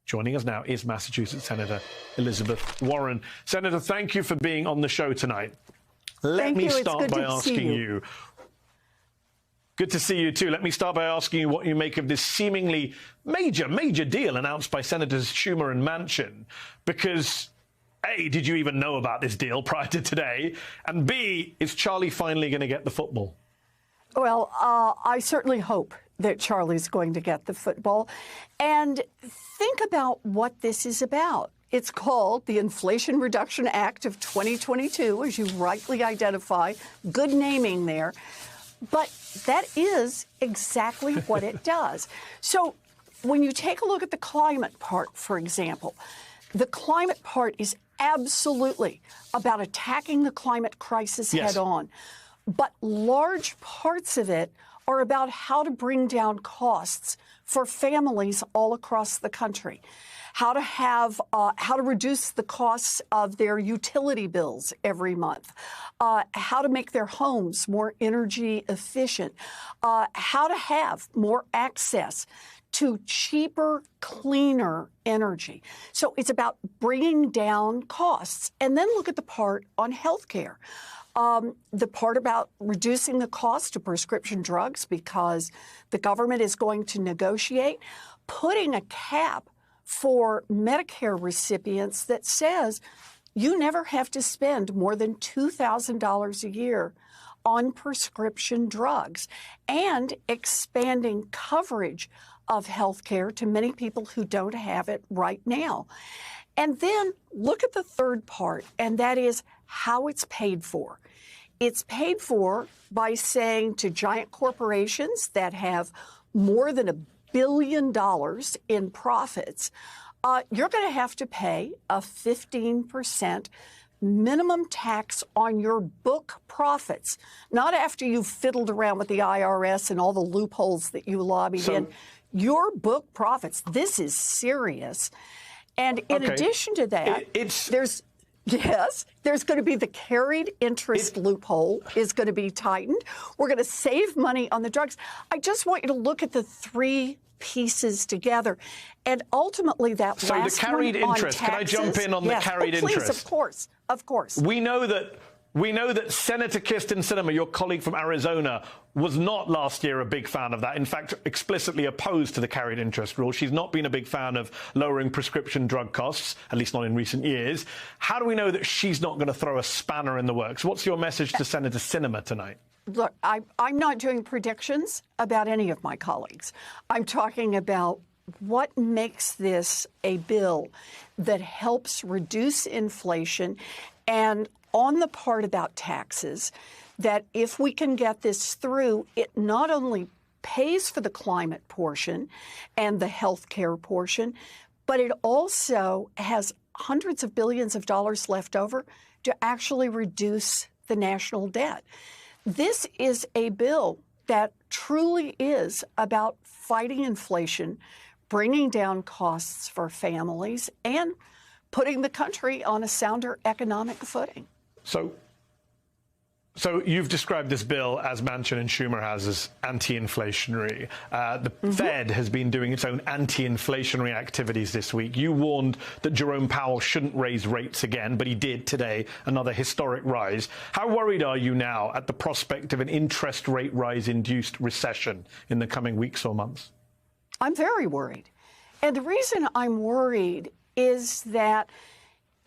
Joining us now is Massachusetts Senator Elizabeth Warren. Senator, thank you for being on the show tonight. Let me start by asking you. Good to see you, too. Let me start by asking you what you make of this seemingly major deal announced by Senators Schumer and Manchin. Because, A, did you even know about this deal prior to today? And B, is Charlie finally going to get the football? Well, I certainly hope that Charlie's going to get the football. And think about what this is about. It's called the Inflation Reduction Act of 2022, as you rightly identify. Good naming there. But that is exactly what it does. So when you take a look at the climate part, for example, the climate part is absolutely about attacking the climate crisis head on. But large parts of it are about how to bring down costs for families all across the country, how to reduce the costs of their utility bills every month, how to make their homes more energy efficient, how to have more access to cheaper, cleaner energy. So it's about bringing down costs. And then look at the part on healthcare. The part about reducing the cost of prescription drugs because the government is going to negotiate, putting a cap for Medicare recipients that says you never have to spend more than $2,000 a year on prescription drugs, and expanding coverage of health care to many people who don't have it right now. And then look at the third part, and that is how it's paid for. It's paid for by saying to giant corporations that have more than $1 billion in profits, you're going to have to pay a 15% minimum tax on your book profits, not after you've fiddled around with the IRS and all the loopholes that you lobbied in. Your book profits. This is serious. And in addition to that, there's going to be the carried interest loophole is going to be tightened. We're going to save money on the drugs. I just want you to look at the three pieces together. And ultimately that last one the carried interest, can I jump in on the carried interest? Please, of course. We know that Senator Kyrsten Sinema, your colleague from Arizona, was not last year a big fan of that. In fact, explicitly opposed to the carried interest rule. She's not been a big fan of lowering prescription drug costs, at least not in recent years. How do we know that she's not going to throw a spanner in the works? What's your message to Senator Sinema tonight? Look, I'm not doing predictions about any of my colleagues. I'm talking about what makes this a bill that helps reduce inflation, and on the part about taxes, that if we can get this through, it not only pays for the climate portion and the health care portion, but it also has hundreds of billions of dollars left over to actually reduce the national debt. This is a bill that truly is about fighting inflation, bringing down costs for families, and putting the country on a sounder economic footing. So you've described this bill, as Manchin and Schumer has, as anti-inflationary. The Fed has been doing its own anti-inflationary activities this week. You warned that Jerome Powell shouldn't raise rates again, but he did today, another historic rise. How worried are you now at the prospect of an interest rate rise-induced recession in the coming weeks or months? I'm very worried. And the reason I'm worried is that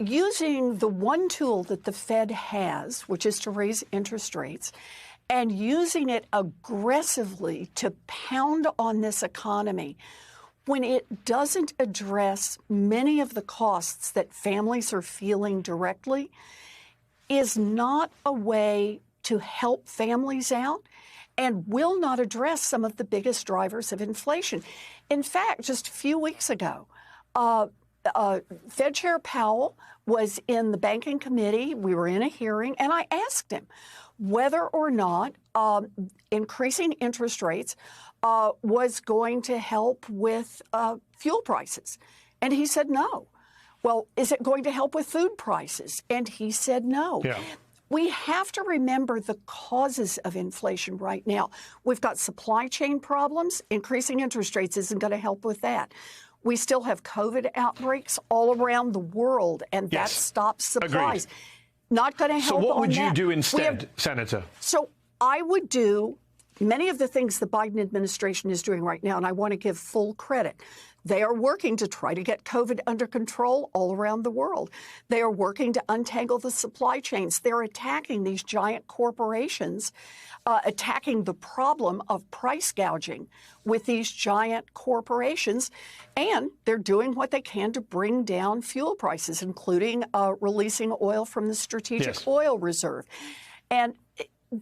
using the one tool that the Fed has, which is to raise interest rates, and using it aggressively to pound on this economy when it doesn't address many of the costs that families are feeling directly, is not a way to help families out and will not address some of the biggest drivers of inflation. In fact, just a few weeks ago, Fed Chair Powell was in the banking committee. We were in a hearing, and I asked him whether or not increasing interest rates was going to help with fuel prices. And he said no. Well, is it going to help with food prices? And he said no. Yeah. We have to remember the causes of inflation right now. We've got supply chain problems. Increasing interest rates isn't going to help with that. We still have COVID outbreaks all around the world, and that stops supplies. Agreed. Not going to help. So what would you that. do instead, Senator? So I would do many of the things the Biden administration is doing right now, and I want to give full credit. They are working to try to get COVID under control all around the world. They are working to untangle the supply chains. They're attacking these giant corporations, attacking the problem of price gouging with these giant corporations. And they're doing what they can to bring down fuel prices, including releasing oil from the Strategic Oil Reserve. And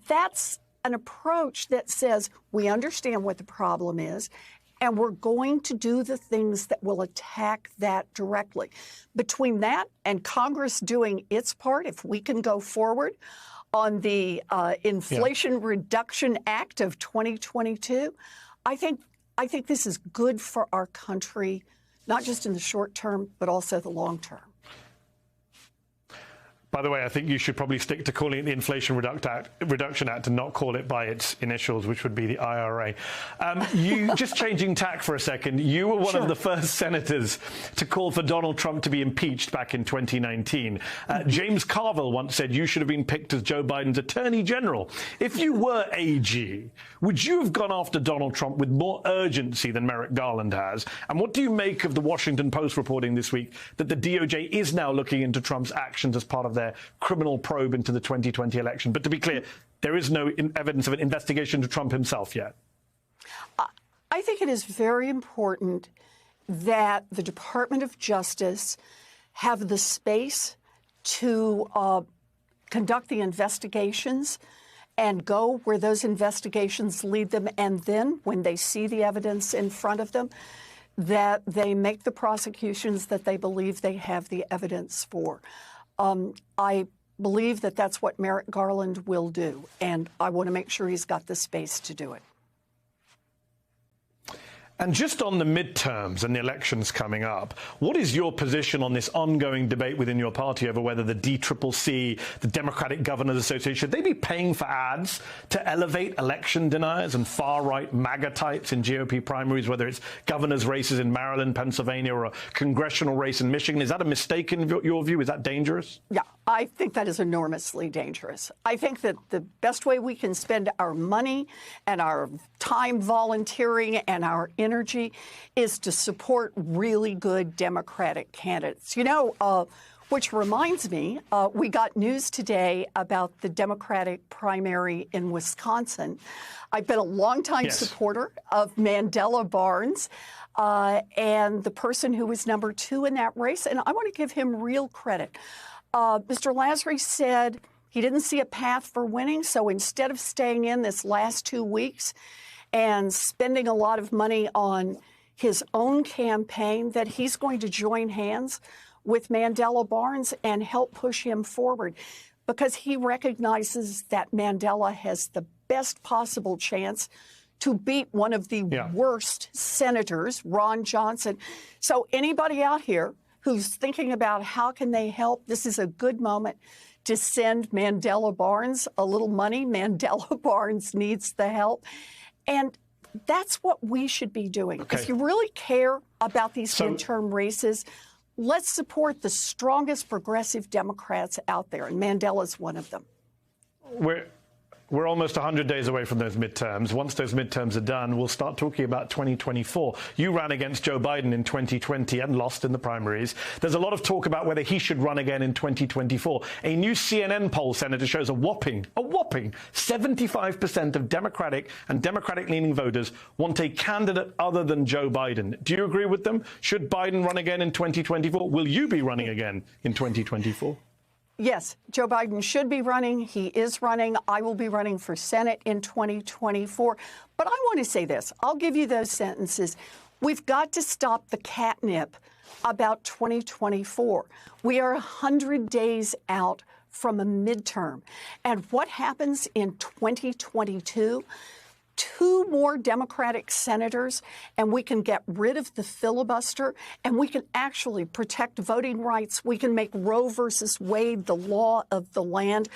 that's an approach that says we understand what the problem is, and we're going to do the things that will attack that directly. Between that and Congress doing its part, if we can go forward on the Inflation Reduction Act of 2022, I think this is good for our country, not just in the short term, but also the long term. By the way, I think you should probably stick to calling it the Inflation Reduction Act and not call it by its initials, which would be the IRA. You just changing tack for a second. You were one of the first senators to call for Donald Trump to be impeached back in 2019. James Carville once said you should have been picked as Joe Biden's attorney general. If you were AG, would you have gone after Donald Trump with more urgency than Merrick Garland has? And what do you make of the Washington Post reporting this week that the DOJ is now looking into Trump's actions as part of their criminal probe into the 2020 election? But to be clear, there is no evidence of an investigation to Trump himself yet. I think it is very important that the Department of Justice have the space to conduct the investigations and go where those investigations lead them. And then when they see the evidence in front of them, that they make the prosecutions that they believe they have the evidence for. I believe that that's what Merrick Garland will do, and I want to make sure he's got the space to do it. And just on the midterms and the elections coming up, what is your position on this ongoing debate within your party over whether the DCCC, the Democratic Governors Association, should they be paying for ads to elevate election deniers and far-right MAGA types in GOP primaries, whether it's governor's races in Maryland, Pennsylvania, or a congressional race in Michigan? Is that a mistake in your view? Is that dangerous? Yeah, I think that is enormously dangerous. I think that the best way we can spend our money and our time volunteering and our energy is to support really good Democratic candidates. You know, which reminds me, we got news today about the Democratic primary in Wisconsin. I've been a longtime supporter of Mandela Barnes and the person who was number 2 in that race, and I want to give him real credit. Mr. Lasry said he didn't see a path for winning, so instead of staying in this last 2 weeks and spending a lot of money on his own campaign, that he's going to join hands with Mandela Barnes and help push him forward, because he recognizes that Mandela has the best possible chance to beat one of the worst senators, Ron Johnson. So anybody out here who's thinking about how can they help, this is a good moment to send Mandela Barnes a little money. Mandela Barnes needs the help. And that's what we should be doing. If you really care about these midterm races, let's support the strongest progressive Democrats out there, and Mandela's one of them. We're almost 100 days away from those midterms. Once those midterms are done, we'll start talking about 2024. You ran against Joe Biden in 2020 and lost in the primaries. There's a lot of talk about whether he should run again in 2024. A new CNN poll, Senator, shows a whopping 75% of Democratic and Democratic-leaning voters want a candidate other than Joe Biden. Do you agree with them? Should Biden run again in 2024? Will you be running again in 2024? Yes, Joe Biden should be running. He is running. I will be running for Senate in 2024. But I want to say this. I'll give you those sentences. We've got to stop the catnip about 2024. We are 100 days out from a midterm. And what happens in 2022? 2 more Democratic senators, and we can get rid of the filibuster, and we can actually protect voting rights. We can make Roe versus Wade the law of the land.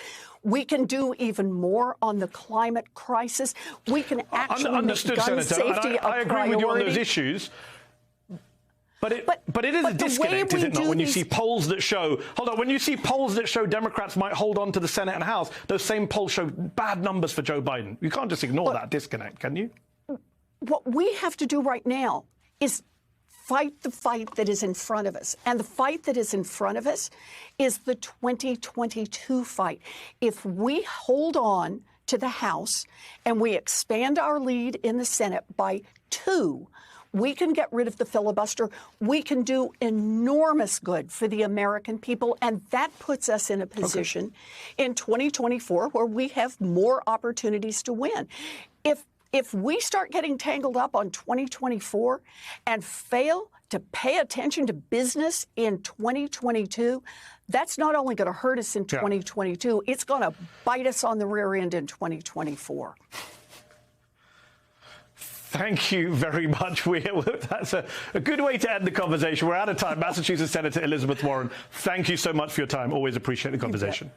We can do even more on the climate crisis. We can actually make gun safety a priority. I agree with you on those issues. But it is a disconnect, is it not, when you see polls that show, when you see polls that show Democrats might hold on to the Senate and House, those same polls show bad numbers for Joe Biden. You can't just ignore that disconnect, can you? What we have to do right now is fight the fight that is in front of us. And the fight that is in front of us is the 2022 fight. If we hold on to the House and we expand our lead in the Senate by 2, we can get rid of the filibuster. We can do enormous good for the American people, and that puts us in a position in 2024 where we have more opportunities to win. If we start getting tangled up on 2024 and fail to pay attention to business in 2022, that's not only going to hurt us in 2022, it's going to bite us on the rear end in 2024. Thank you very much. That's a good way to end the conversation. We're out of time. Massachusetts Senator Elizabeth Warren, thank you so much for your time. Always appreciate the conversation.